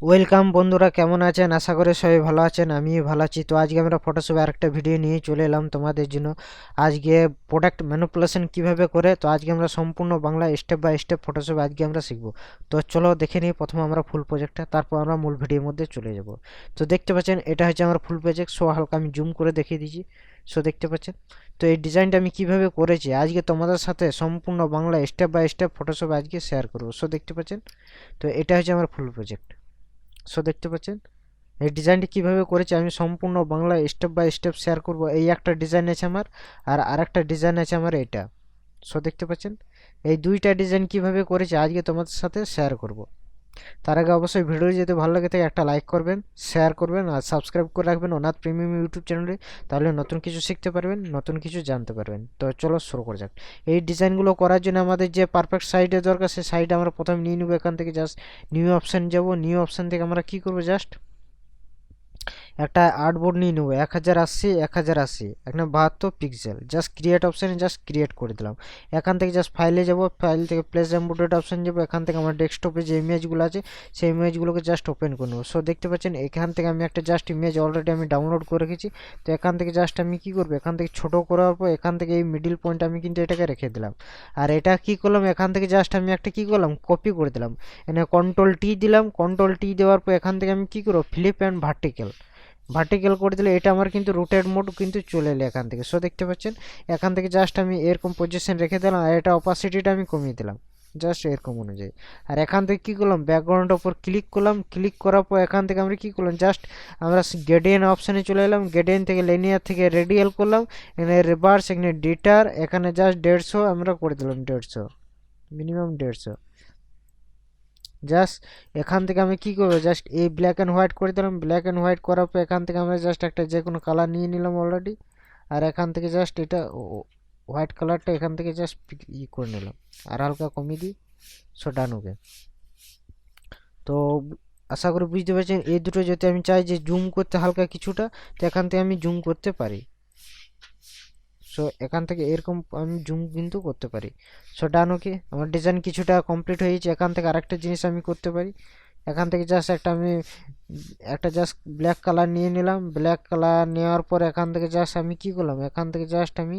Welcome বন্ধুরা, কেমন আছেন? আশা করি সবাই ভালো আছেন। আমিও ভালো আছি। তো আজকে আমরা ফটোশপে আরেকটা ভিডিও নিয়ে চলে এলাম তোমাদের জন্য। আজকে প্রোডাক্ট ম্যানিপুলেশন কিভাবে করে, তো আজকে আমরা সম্পূর্ণ বাংলা স্টেপ বাই স্টেপ ফটোশপে আজকে আমরা শিখব। তো চলো দেখে নিই প্রথমে আমরা ফুল প্রজেক্টটা, তারপর আমরা মূল ভিডিওর মধ্যে চলে যাব। তো দেখতে পাচ্ছেন এটা হচ্ছে আমার ফুল প্রজেক্ট। সো হালকা আমি জুম করে দেখিয়ে দিচ্ছি। সো দেখতে পাচ্ছেন তো এই ডিজাইনটা আমি কিভাবে করেছি আজকে তোমাদের সাথে সম্পূর্ণ বাংলা স্টেপ বাই স্টেপ ফটোশপে আজকে শেয়ার করব। সো দেখতে পাচ্ছেন তো এটা হচ্ছে আমার ফুল প্রজেক্ট। সো দেখতে পাচ্ছেন এই ডিজাইনটি কিভাবে করেছি আমি সম্পূর্ণ Bangla step by step share করব। এই একটা ডিজাইন আছে আমার, আর আরেকটা ডিজাইন আছে আমার এটা। সো দেখতে পাচ্ছেন এই দুইটা ডিজাইন কিভাবে করেছি আজকে তোমাদের সাথে শেয়ার করব। তার আগে অবশ্যই ভিডিও যদি ভালো লাগে থাকে একটা লাইক করবেন, শেয়ার করবেন আর সাবস্ক্রাইব করে রাখবেন অনাথ প্রিমিয়াম ইউটিউব চ্যানেলে। তাহলে নতুন কিছু শিখতে পারবেন, নতুন কিছু জানতে পারবেন। তো চলো শুরু করা যাক। এই ডিজাইনগুলো করার জন্য আমাদের যে পারফেক্ট সাইডের দরকার সেই সাইড আমরা প্রথমে নিয়ে নেবো। এখান থেকে জাস্ট নিউ অপশান যাব। নিউ অপশান থেকে আমরা কি করব, জাস্ট একটা আর্টবোর্ড নিয়ে নেবো 1080 1080 একটা 72 পিক্সেল। জাস্ট ক্রিয়েট অপশানে জাস্ট ক্রিয়েট করে দিলাম। এখান থেকে জাস্ট ফাইলে যাব, ফাইল থেকে প্লেস এমবেডেড অপশান যাবো। এখান থেকে আমার ডেস্কটপে যে ইমেজগুলো আছে সেই ইমেজগুলোকে জাস্ট ওপেন করে নেবো। সো দেখতে পাচ্ছেন এখান থেকে আমি একটা জাস্ট ইমেজ অলরেডি আমি ডাউনলোড করে রেখেছি। তো এখান থেকে জাস্ট আমি কি করবো, এখান থেকে ছোটো করার পর এখান থেকে এই মিডিল পয়েন্ট আমি কিন্তু এটাকে রেখে দিলাম। আর এটা কি করলাম, এখান থেকে জাস্ট আমি একটা কি করলাম, কপি করে দিলাম। এখানে কন্ট্রোল টি দিলাম। কন্ট্রোল টি দেওয়ার পর এখান থেকে আমি কি করবো, ফ্লিপ অ্যান্ড ভার্টিক্যাল ভার্টিক্যাল করে দিলে এটা আমার কিন্তু রোটেট মোড কিন্তু চলে এলো এখান থেকে। সো দেখতে পাচ্ছেন এখান থেকে জাস্ট আমি এরকম পজিশন রেখে দিলাম, আর এটা অপাসিটিটা আমি কমিয়ে দিলাম জাস্ট এরকম অনুযায়ী। আর এখান থেকে কী করলাম, ব্যাকগ্রাউন্ডের উপর ক্লিক করলাম। ক্লিক করার পর এখান থেকে আমরা কী করলাম, জাস্ট আমরা গ্রেডিয়েন্ট অপশানে চলে এলাম। গ্রেডিয়েন্ট থেকে লিনিয়ার থেকে রেডিয়াল করলাম। এখানে রিভার্স, এখানে ডিটার, এখানে জাস্ট 150 আমরা করে দিলাম। 150 মিনিমাম 150। জাস্ট এখান থেকে আমি কি করবো, জাস্ট এই ব্ল্যাক অ্যান্ড হোয়াইট করে দিলাম। ব্ল্যাক অ্যান্ড হোয়াইট করার পর এখান থেকে আমরা জাস্ট একটা যে কোনো কালার নিয়ে নিলাম অলরেডি। আর এখান থেকে জাস্ট এটা হোয়াইট কালারটা এখান থেকে জাস্ট করে নিলাম, আর হালকা কমিয়ে দিই। সো ডান ওকে। তো আশা করি বুঝতে পারছেন এই দুটো যদি আমি চাই যে জুম করতে হালকা কিছুটা, তো এখান থেকে আমি জুম করতে পারি। সো এখান থেকে এরকম আমি জুম কিন্তু করতে পারি। সো ডান ওকে, আমার ডিজাইন কিছুটা কমপ্লিট হয়ে গেছে। এখান থেকে আরেকটা জিনিস আমি করতে পারি। এখান থেকে জাস্ট একটা জাস্ট ব্ল্যাক কালার নিয়ে নিলাম। ব্ল্যাক কালার নেওয়ার পর এখান থেকে জাস্ট আমি কি করলাম, এখান থেকে জাস্ট আমি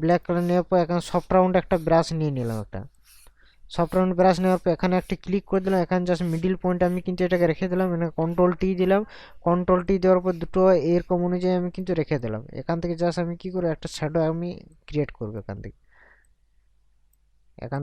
ব্ল্যাক কালার নেওয়ার পর এখানে সফট রাউন্ড একটা ব্রাশ নিয়ে নিলাম। একটা সফট রাউন্ড ব্রাশ নেওয়ার পর এখানে একটা ক্লিক করে দিলাম। এখানে জাস্ট মিডিল পয়েন্ট আমি কিন্তু এটাকে রেখে দিলাম। এখানে কন্ট্রোল টি দিলাম। কন্ট্রোল টি দেওয়ার পর দুটো এরকম অনুযায়ী আমি কিন্তু রেখে দিলাম। এখান থেকে জাস্ট আমি কি করবো, একটা শ্যাডো আমি ক্রিয়েট করবো এখান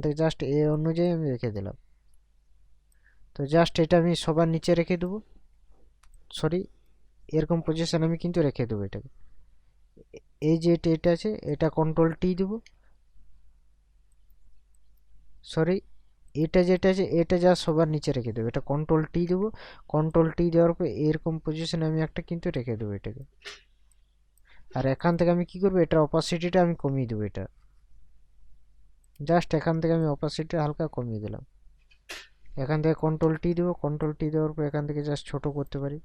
থেকে জাস্ট এ অনুযায়ী আমি রেখে দিলাম। তো জাস্ট এটা আমি সবার নিচে রেখে দেবো। সরি, এরকম পজিশন আমি কিন্তু রেখে দেবো এটাকে। এই যে এটা আছে এটা কন্ট্রোল টি দেবো। সরি, এটা যেটা আছে এটা যা সবার নিচে রেখে দেবো, এটা কন্ট্রোল টি দেবো। কন্ট্রোল টি দেওয়ার পর এরকম পজিশনে আমি একটা কিন্তু রেখে দেবো এটাকে। আর এখান থেকে আমি কি করবো, এটার অপাসিটিটা আমি কমিয়ে দেবো। এটা জাস্ট এখান থেকে আমি অপাসিটি হালকা কমিয়ে দিলাম। এখান থেকে কন্ট্রোল টি দেবো। কন্ট্রোল টি দেওয়ার পর এখান থেকে জাস্ট ছোটো করতে পারি।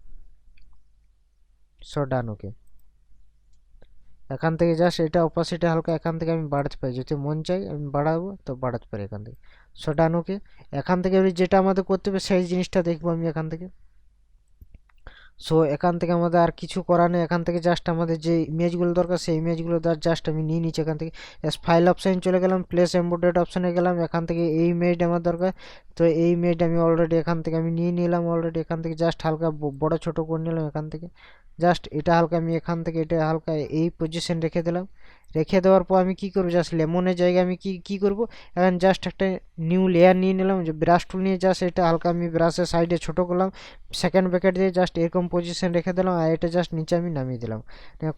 সো ডান ওকে। এখান থেকে জাস্ট এটা অপাসিটি হালকা এখান থেকে আমি বাড়াতে পারি, যদি মন চাই আমি বাড়াবো তো বাড়াতে পারি এখান থেকে। সো ডান ওকে। এখান থেকে যেটা আমাদের করতে হবে সেই জিনিসটা দেখবো আমি এখান থেকে। সো এখান থেকে আমাদের আর কিছু করার নেই। এখান থেকে জাস্ট আমাদের যে ইমেজগুলো দরকার সেই ইমেজগুলো জাস্ট আমি নিয়ে নিচ্ছি এখান থেকে। ফাইল অপশানে চলে গেলাম, প্লেস এমবেডেড অপশানে গেলাম। এখান থেকে এই ইমেজটা আমার দরকার। তো এই ইমেজটা আমি অলরেডি এখান থেকে আমি নিয়ে নিলাম অলরেডি। এখান থেকে জাস্ট হালকা বড় ছোট করে নিলাম এখান থেকে। জাস্ট এটা হালকা আমি এখান থেকে এটা হালকা এই পজিশন রেখে দিলাম। রেখে দেওয়ার পর আমি কি করবো, জাস্ট লেমনের জায়গায় আমি কি করব, এখন জাস্ট একটা নিউ লেয়ার নিয়ে নিলাম। যে ব্রাশ টুল নিয়ে জাস্ট এটা হালকা আমি ব্রাশের সাইডে ছোটো করলাম। সেকেন্ড ব্র্যাকেট দিয়ে জাস্ট এরকম পজিশন রেখে দিলাম, আর এটা জাস্ট নিচে আমি নামিয়ে দিলাম।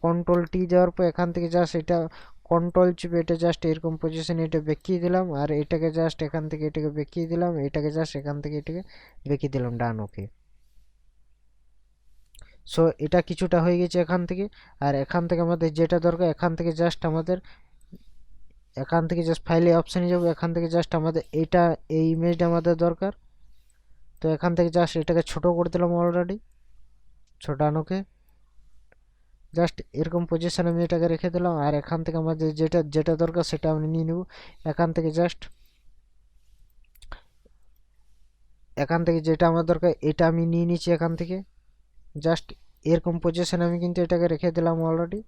কন্ট্রোল টি দেওয়ার পর এখান থেকে জাস্ট এটা কন্ট্রোল চিপে এটা জাস্ট এরকম পজিশনে এটা বেঁকিয়ে দিলাম। আর এটাকে জাস্ট এখান থেকে এটাকে বেঁকিয়ে দিলাম। এটাকে জাস্ট এখান থেকে এটাকে বেঁকিয়ে দিলাম। ডান ওকে। সো এটা কিছুটা হয়ে গেছে এখান থেকে। আর এখান থেকে আমাদের যেটা দরকার, এখান থেকে জাস্ট ফাইলে অপশানে যাবো। এখান থেকে জাস্ট আমাদের এই ইমেজটা আমাদের দরকার। তো এখান থেকে জাস্ট এটাকে ছোট করে দিলাম অলরেডি। ছোট আনোকে জাস্ট এরকম পজিশন আমি এটাকে রেখে দিলাম। আর এখান থেকে আমাদের যেটা যেটা দরকার সেটা আমি নিয়ে নেব। এখান থেকে জাস্ট এখান থেকে যেটা আমার দরকার এটা আমি নিয়ে নিচ্ছি এখান থেকে, জাস্ট এরকম পজিশন আমি কিন্তু এটাকে রেখে দিলাম অলরেডি।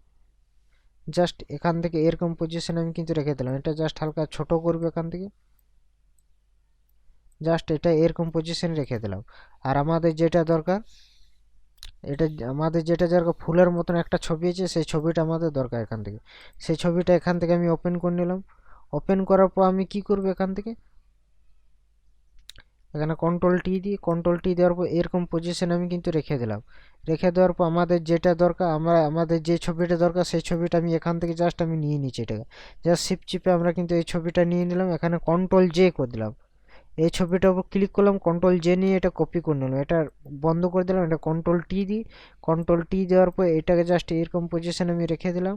জাস্ট এখান থেকে এরকম পজিশন আমি কিন্তু রেখে দিলাম, এটা জাস্ট হালকা ছোট করবে এখান থেকে, জাস্ট এটা এরকম পজিশন রেখে দিলাম। আর আমাদের যেটা দরকার, এটা আমাদের যেটা দরকার ফুলের মতন একটা ছবি আছে, সেই ছবিটা আমাদের দরকার এখান থেকে। সেই ছবিটা এখান থেকে আমি ওপেন করে নিলাম। ওপেন করার পর আমি কি করব, এখান থেকে এখানে কন্ট্রোল টি দেওয়ার পর এরকম পজিশন আমি কিন্তু রেখে দিলাম। রেখে দেওয়ার পর আমাদের যেটা দরকার, আমাদের যে ছবিটা দরকার সেই ছবিটা আমি এখান থেকে জাস্ট আমি নিয়ে নিচ্ছি এটাকে। জাস্ট শিফট চিপে আমরা কিন্তু এই ছবিটা নিয়ে নিলাম, এখানে কন্ট্রোল জে করে দিলাম। এই ছবিটার উপর ক্লিক করলাম, কন্ট্রোল জে নিয়ে এটা কপি করে নিলাম, এটা বন্ধ করে দিলাম। এটা কন্ট্রোল টি দেওয়ার পর এটাকে জাস্ট এরকম পজিশন আমি রেখে দিলাম।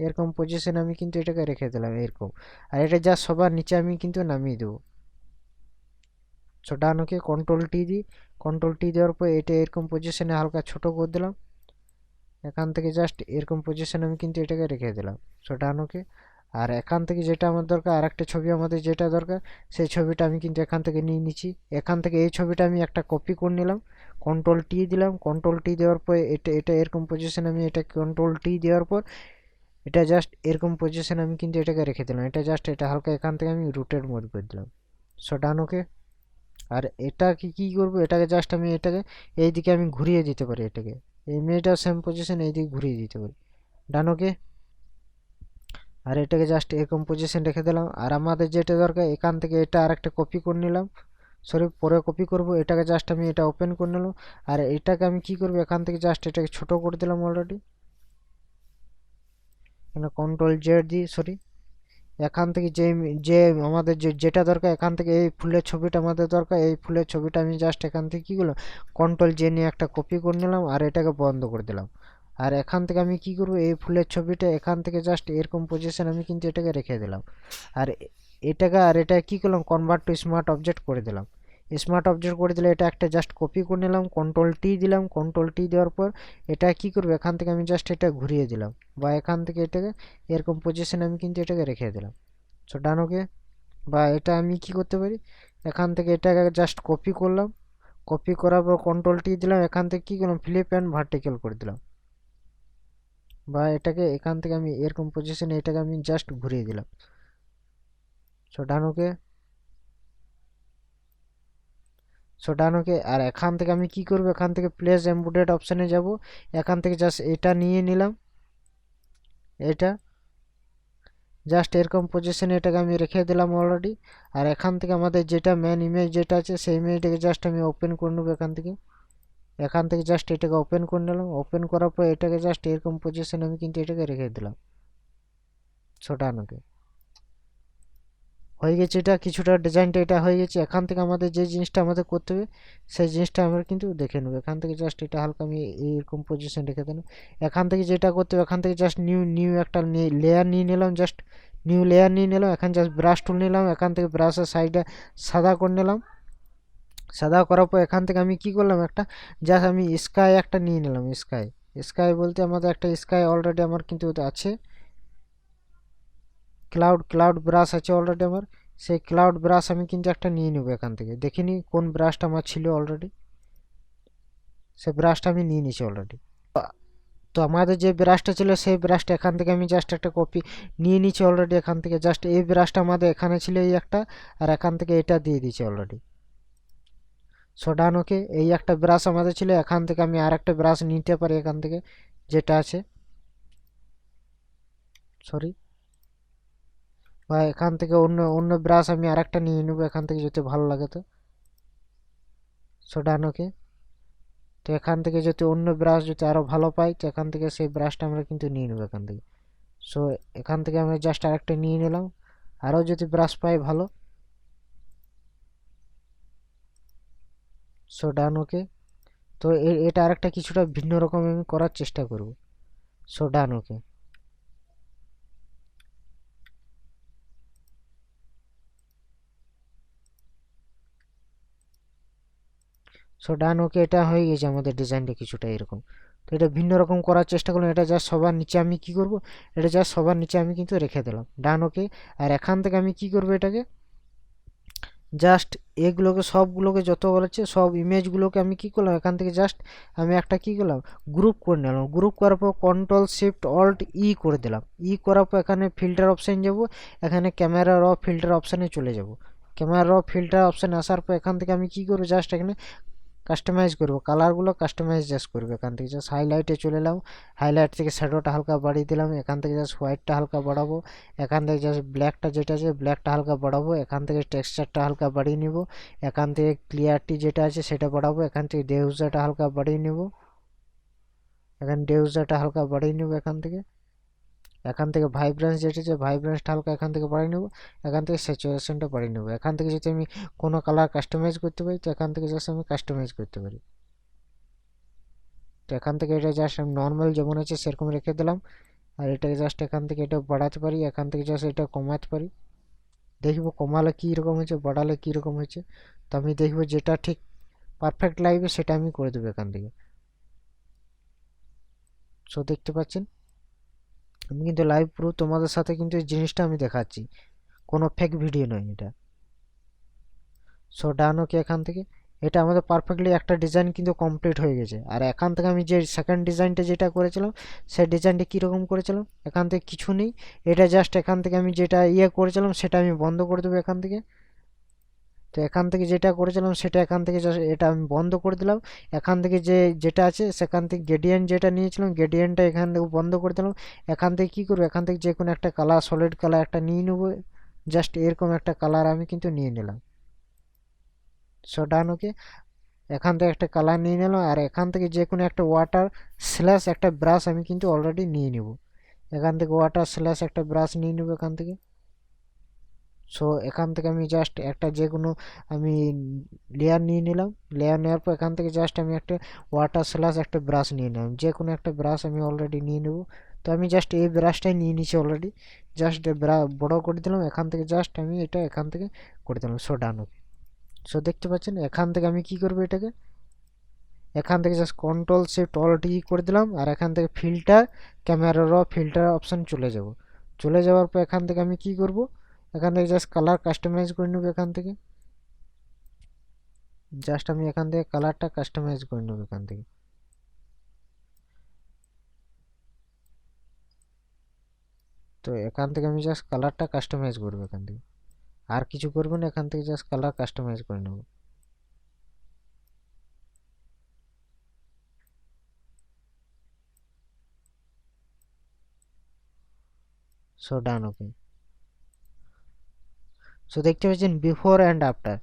এরকম পজিশন আমি কিন্তু এটাকে রেখে দিলাম এরকম। আর এটা জাস্ট সবার নিচে আমি কিন্তু নামিয়ে দেবো। ছোটা আনোকে কন্ট্রোল টি দেওয়ার পর এটা এরকম পজিশনে হালকা ছোট করে দিলাম। এখান থেকে জাস্ট এরকম পজিশন আমি কিন্তু এটাকে রেখে দিলাম ছোটা আনোকে। আর এখান থেকে যেটা আমার দরকার, আর একটা ছবি আমাদের যেটা দরকার, সেই ছবিটা আমি কিন্তু এখান থেকে নিয়ে নিচ্ছি। এখান থেকে এই ছবিটা আমি একটা কপি করে নিলাম, কন্ট্রোল টি দিলাম। কন্ট্রোল টি দেওয়ার পর এটা এরকম পজিশন আমি এটা কন্ট্রোল টি দেওয়ার পর এটা জাস্ট এরকম পজিশন আমি কিন্তু এটাকে রেখে দিলাম। এটা জাস্ট এটা হালকা এখান থেকে আমি রুটের মোড করে দিলাম ছোটা আনোকে। আর এটা কি করব, এটাকে জাস্ট আমি এটাকে এইদিকে আমি ঘুরিয়ে দিতে পারি, এটাকে এই মেয়েটা সেম পজিশন এইদিকে ঘুরিয়ে দিতে পারি ডানোকে। আর এটাকে জাস্ট এরকম পজিশন রেখে দিলাম। আর আমাদের যেটা দরকার এখান থেকে এটা আরেকটা কপি করে নিলাম, সরি পরে কপি করব। এটাকে জাস্ট আমি এটা ওপেন করে নিলাম। আর এটাকে আমি কি করব, এখান থেকে জাস্ট এটাকে ছোট করে দিলাম অলরেডি, এখানে কন্ট্রোল জেড দিই, সরি এখান থেকে যে আমাদের যেটা দরকার, এখান থেকে এই ফুলের ছবিটা আমাদের দরকার, এই ফুলের ছবিটা আমি জাস্ট এখান থেকে কী করলাম, কন্ট্রোল জে নিয়ে একটা কপি করে নিলাম আর এটাকে বন্ধ করে দিলাম। আর এখান থেকে আমি কি করব, এই ফুলের ছবিটা এখান থেকে জাস্ট এরকম পজিশন আমি কিন্তু এটাকে রেখে দিলাম। আর এটা কি করলাম, কনভার্ট টু স্মার্ট অবজেক্ট করে দিলাম। স্মার্ট অবজেক্ট করে দিলে এটা একটা জাস্ট কপি করে নিলাম, কন্ট্রোল টি দিলাম। কন্ট্রোল টি দেওয়ার পর এটা কি করবো, এখান থেকে আমি জাস্ট এটা ঘুরিয়ে দিলাম, বা এখান থেকে এটাকে এরকম পজিশন আমি কিন্তু এটাকে রেখে দিলাম। সো ডান ওকে। বা এটা আমি কি করতে পারি, এখান থেকে এটাকে জাস্ট কপি করলাম, কপি করার পর কন্ট্রোল টি দিলাম, এখান থেকে কি করলাম, ফ্লিপ অ্যান্ড ভার্টিক্যাল করে দিলাম। বা এটাকে এখান থেকে আমি এরকম পজিশনে এটাকে আমি জাস্ট ঘুরিয়ে দিলাম। সো ডান ওকে। আর এখান থেকে আমি কি করব, এখান থেকে প্লেস এমবেডেড অপশানে যাব, এখান থেকে জাস্ট এটা নিয়ে নিলাম, এটা জাস্ট এরকম পজিশনে এটাকে আমি রেখে দিলাম অলরেডি। আর এখান থেকে আমাদের যেটা মেন ইমেজ যেটা আছে সেই ইমেজটাকে জাস্ট আমি ওপেন করে নেবো এখান থেকে জাস্ট এটাকে ওপেন করে নিলাম। ওপেন করার পর এটাকে জাস্ট এরকম পজিশনে আমি কিন্তু এটাকে রেখে দিলাম ছোটানোকে। হয়ে গেছে, এটা কিছুটা ডিজাইনটা এটা হয়ে গেছে। এখান থেকে আমাদের যে জিনিসটা আমাদের করতে হবে সেই জিনিসটা আমরা কিন্তু দেখে নেবো। এখান থেকে জাস্ট এটা হালকা আমি এইরকম পজিশন রেখে দিলাম। এখান থেকে যেটা করতে হবে, এখান থেকে জাস্ট নিউ একটা লেয়ার নিয়ে নিলাম, জাস্ট নিউ লেয়ার নিয়ে নিলাম। এখানে জাস্ট ব্রাশ টুল নিলাম, এখান থেকে ব্রাশের সাইডে সাদা করে নিলাম। সাদা করার পর এখান থেকে আমি কি করলাম, একটা জাস্ট আমি স্কাই একটা নিয়ে নিলাম। স্কাই বলতে আমাদের একটা স্কাই অলরেডি আমার কিন্তু আছে, ক্লাউড ব্রাশ আছে অলরেডি আমার। সেই ক্লাউড ব্রাশ আমি কিন্তু একটা নিয়ে নেবো এখান থেকে, দেখিনি কোন ব্রাশটা আমার ছিল অলরেডি, সেই ব্রাশটা আমি নিয়ে নিয়েছি অলরেডি। তো আমাদের যে ব্রাশটা ছিল সেই ব্রাশটা এখান থেকে আমি জাস্ট একটা কপি নিয়ে নিচ্ছি অলরেডি। এখান থেকে জাস্ট এই ব্রাশটা আমাদের এখানে ছিল এই একটা, আর এখান থেকে এটা দিয়ে দিচ্ছি অলরেডি। সো ডান ওকে। এই একটা ব্রাশ আমাদের ছিল, এখান থেকে আমি আর একটা ব্রাশ নিতে পারি এখান থেকে যেটা আছে, সরি, বা এখান থেকে অন্য অন্য ব্রাশ আমি আর একটা নিয়ে নেবো এখান থেকে যদি ভালো লাগে তো। সো ডান ওকে। তো এখান থেকে যদি অন্য ব্রাশ যদি আরও ভালো পাই, তো এখান থেকে সেই ব্রাশটা আমরা কিন্তু নিয়ে নেবো এখান থেকে। সো এখান থেকে আমরা জাস্ট আরেকটা নিয়ে নিলাম, আরও যদি ব্রাশ পাই ভালো। সো ডান ওকে। তো এটা আরেকটা কিছুটা ভিন্ন রকম আমি করার চেষ্টা করব। সো ডান ওকে। সো ডান ওকে, এটা হয়ে গেছে আমাদের ডিজাইনটা কিছুটা এরকম। তো এটা ভিন্ন রকম করার চেষ্টা করলাম, এটা জাস্ট সবার নিচে আমি কি করব, এটা জাস্ট সবার নিচে আমি কিন্তু রেখে দিলাম ডান ওকে। আর এখান থেকে আমি কি করব, এটাকে জাস্ট এগুলোকে সবগুলোকে যত বলেছে সব ইমেজগুলোকে আমি কি করলাম, এখান থেকে জাস্ট আমি একটা কি করলাম, গ্রুপ করে নিলাম। গ্রুপ করার পর কন্ট্রোল শিফট অল্ট ই করে দিলাম। ই করার পর এখানে ফিল্টার অপশান যাব, এখানে ক্যামেরা র ফিল্টার অপশানে চলে যাব। ক্যামেরা র ফিল্টার অপশানে আসার পর এখান থেকে আমি কি করবো, জাস্ট এখানে কাস্টমাইজ করবো, কালারগুলো কাস্টমাইজ জাস্ট করবো। এখান থেকে জাস্ট হাইলাইটে চলে এলাম, হাইলাইট থেকে শ্যাডোটা হালকা বাড়িয়ে দিলাম, এখান থেকে জাস্ট হোয়াইটটা হালকা বাড়াবো, এখান থেকে জাস্ট ব্ল্যাকটা যেটা আছে ব্ল্যাকটা হালকা বাড়াবো, এখান থেকে টেক্সচারটা হালকা বাড়িয়ে নিব, এখান থেকে ক্লিয়ারিটি যেটা আছে সেটা বাড়াবো, এখান থেকে ডেউজাটা হালকা বাড়িয়ে নিব, এখানে ডেউজাটা হালকা বাড়িয়ে নিব, এখান থেকে ভাইব্রেন্স যেটা আছে ভাইব্রেন্সটা হালকা এখান থেকে বাড়িয়ে নেব, এখান থেকে স্যাচুরেশনটা বাড়িয়ে নেব। এখান থেকে যদি আমি কোনো কালার কাস্টমাইজ করতে পারি তো এখান থেকে জাস্ট আমি কাস্টমাইজ করতে পারি। তো এখান থেকে এটা জাস্ট আমি নর্মাল যেমন আছে সেরকম রেখে দিলাম। আর এটাকে জাস্ট এখান থেকে এটা বাড়াতে পারি, এখান থেকে জাস্ট এটা কমাতে পারি। দেখব কমালে কী রকম হয়েছে, বাড়ালে কী রকম হয়েছে। তো আমি দেখবো যেটা ঠিক পারফেক্ট লাগবে সেটা আমি করে দেবো এখান থেকে। সো দেখতে পাচ্ছেন আমি কিন্তু লাইভ পুরো তোমাদের সাথে কিন্তু এই জিনিসটা আমি দেখাচ্ছি, কোনো ফেক ভিডিও নয় এটা। সো ডান ওকে। এখান থেকে এটা আমাদের পারফেক্টলি একটা ডিজাইন কিন্তু কমপ্লিট হয়ে গেছে। আর এখান থেকে আমি যে সেকেন্ড ডিজাইনটা যেটা করেছিলাম সেই ডিজাইনটা কীরকম করেছিলাম, এখান থেকে কিছু নেই, এটা জাস্ট এখান থেকে আমি যেটা করেছিলাম সেটা আমি বন্ধ করে দেবো এখান থেকে। তো এখান থেকে যেটা করেছিলাম সেটা এখান থেকে জাস্ট এটা আমি বন্ধ করে দিলাম। এখান থেকে যেটা আছে সেখান থেকে গ্রেডিয়েন্ট যেটা নিয়েছিলাম গ্রেডিয়েন্টটা এখান থেকে বন্ধ করে দিলাম। এখান থেকে কী করবো, এখান থেকে যে কোনো একটা কালার সলিড কালার একটা নিয়ে নেবো, জাস্ট এরকম একটা কালার আমি কিন্তু নিয়ে নিলাম। সো ডান ওকে। এখান থেকে একটা কালার নিয়ে নিলাম, আর এখান থেকে যে কোনো একটা ওয়াটার স্ল্যাশ একটা ব্রাশ আমি কিন্তু অলরেডি নিয়ে নেব। এখান থেকে ওয়াটার স্ল্যাশ একটা ব্রাশ নিয়ে নেব এখান থেকে। সো এখান থেকে আমি জাস্ট একটা যে কোনো আমি লেয়ার নিয়ে নিলাম, লেয়ার নেওয়ার পর এখান থেকে জাস্ট আমি একটা ওয়াটার স্ল্যাশ একটা ব্রাশ নিয়ে নিলাম, যে কোনো একটা ব্রাশ আমি অলরেডি নিয়ে নেব। তো আমি জাস্ট এই ব্রাশটাই নিয়ে নিয়েছি অলরেডি, জাস্ট বড়ো করে দিলাম, এখান থেকে জাস্ট আমি এটা এখান থেকে করে দিলাম। সো ডান ওকে। সো দেখতে পাচ্ছেন এখান থেকে আমি কি করবো, এটাকে এখান থেকে জাস্ট কন্ট্রোল শিফট অল্ট ই করে দিলাম, আর এখান থেকে ফিল্টার ক্যামেরা র ফিল্টার অপশান চলে যাব। চলে যাওয়ার পর এখান থেকে আমি কি করব, এখান থেকে জাস্ট কালার কাস্টমাইজ করে নেব এখান থেকে। জাস্ট আমি এখান থেকে কালারটা কাস্টমাইজ করে নেব এখান থেকে। তো এখান থেকে আমি জাস্ট কালারটা কাস্টমাইজ করবো এখান থেকে, আর কিছু করবো না, এখান থেকে জাস্ট কালার কাস্টমাইজ করে নেব। সো ডান ওকে। সো দেখতে পাচ্ছেন বিফোর অ্যান্ড আফটার।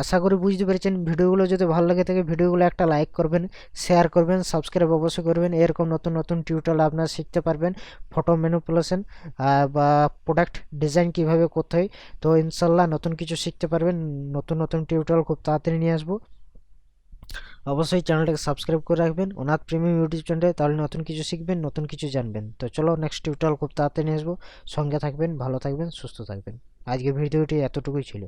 আশা করি বুঝতে পেরেছেন। ভিডিওগুলো যদি ভালো লাগে থাকে ভিডিওগুলো একটা লাইক করবেন, শেয়ার করবেন, সাবস্ক্রাইব অবশ্যই করবেন। এরকম নতুন নতুন টিউটোরিয়াল আপনারা শিখতে পারবেন, ফটো ম্যানিপুলেশন বা প্রোডাক্ট ডিজাইন কিভাবে করতে হয়। তো ইনশাল্লাহ নতুন কিছু শিখতে পারবেন। নতুন নতুন টিউটোরিয়াল খুব তাড়াতাড়ি নিয়ে আসবো। অবশ্যই চ্যানেলটাকে সাবস্ক্রাইব করে রাখবেন অনাথ প্রেমী ইউটিউব চ্যানেলে, তাহলে নতুন কিছু শিখবেন, নতুন কিছু জানবেন। তো চলো নেক্সট টিউটোরিয়াল খুব তাড়াতাড়ি নিয়ে আসবো। সঙ্গে থাকবেন, ভালো থাকবেন, সুস্থ থাকবেন। আজকে ভিডিওটি এতটুকুই ছিল।